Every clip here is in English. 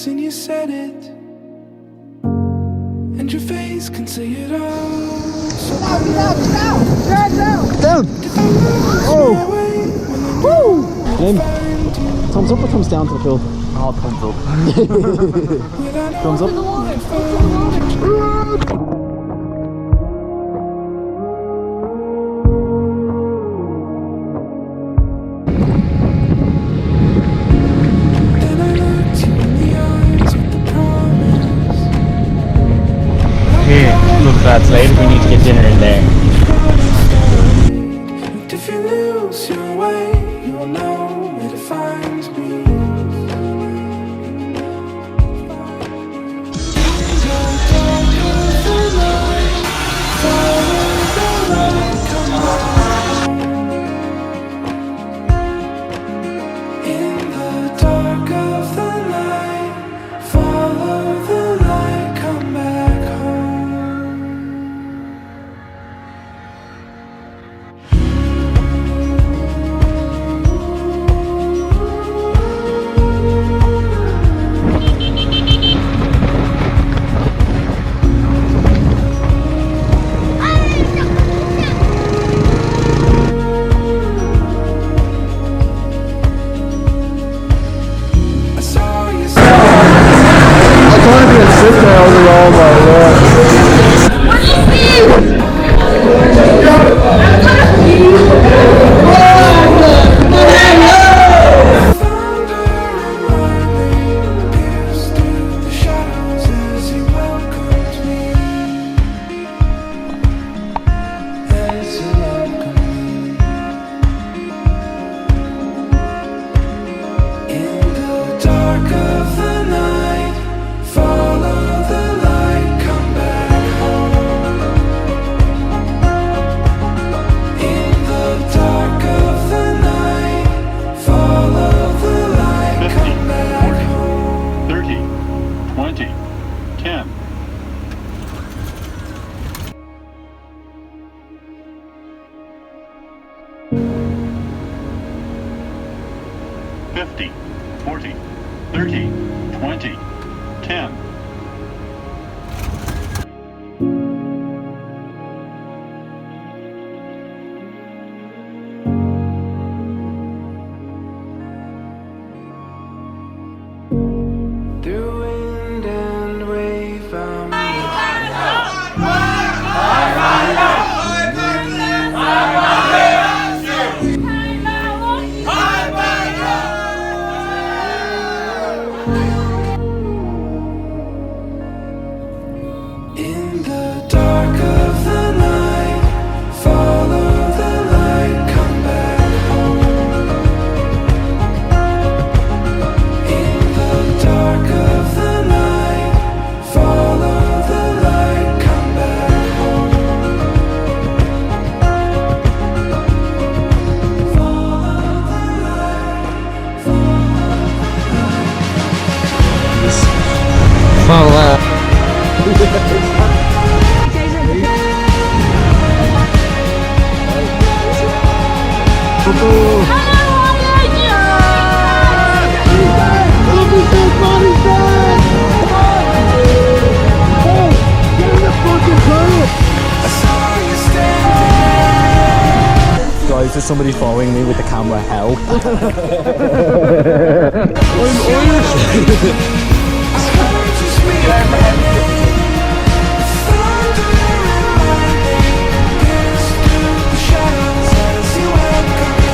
and you said it, and your face can say it all. So Down! Oh! Woo! Jim, thumbs up or thumbs down to the pool? Oh, thumbs up. Thumbs up? then I looked you in the eyes with the promise. Here, look lads, later we need to get dinner in there. And if you lose your way, you will know where to find me. In the dark of the night, follow the light, come back home. I saw you I can't even sit there on the roll, my lord. thunder and lightning pierced through the shadows as you welcomed me. As you welcomed me. In the dark of the night, follow the light, come back home. In the dark of the night, follow the light, 50, come back 40, home. 30, 20, 10. 50, 40, 30, 20, 10. Through wind and wave, I'm in the dark of the night, follow the light, come back home. In the dark of the night, follow the light, come back home. Follow the light, Follow. I saw you standing. Guys, there's somebody following me with the camera. Help. Heard you speak my name. Thunder and lightning pierced through the shadows as you welcome me.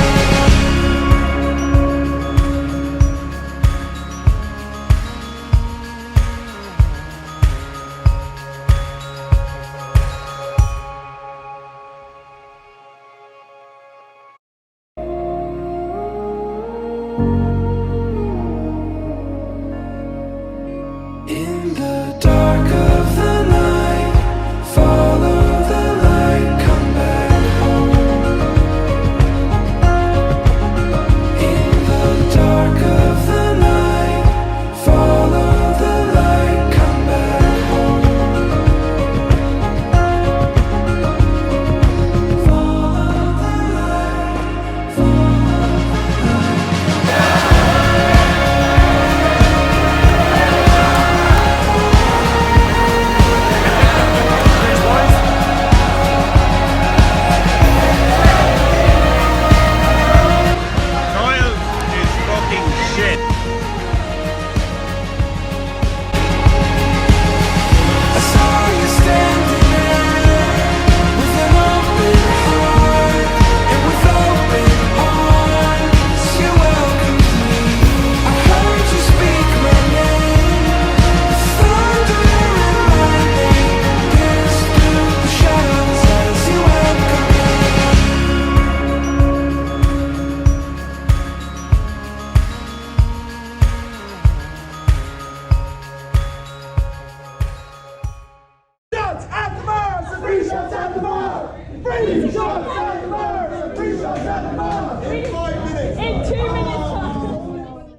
Ready, shot!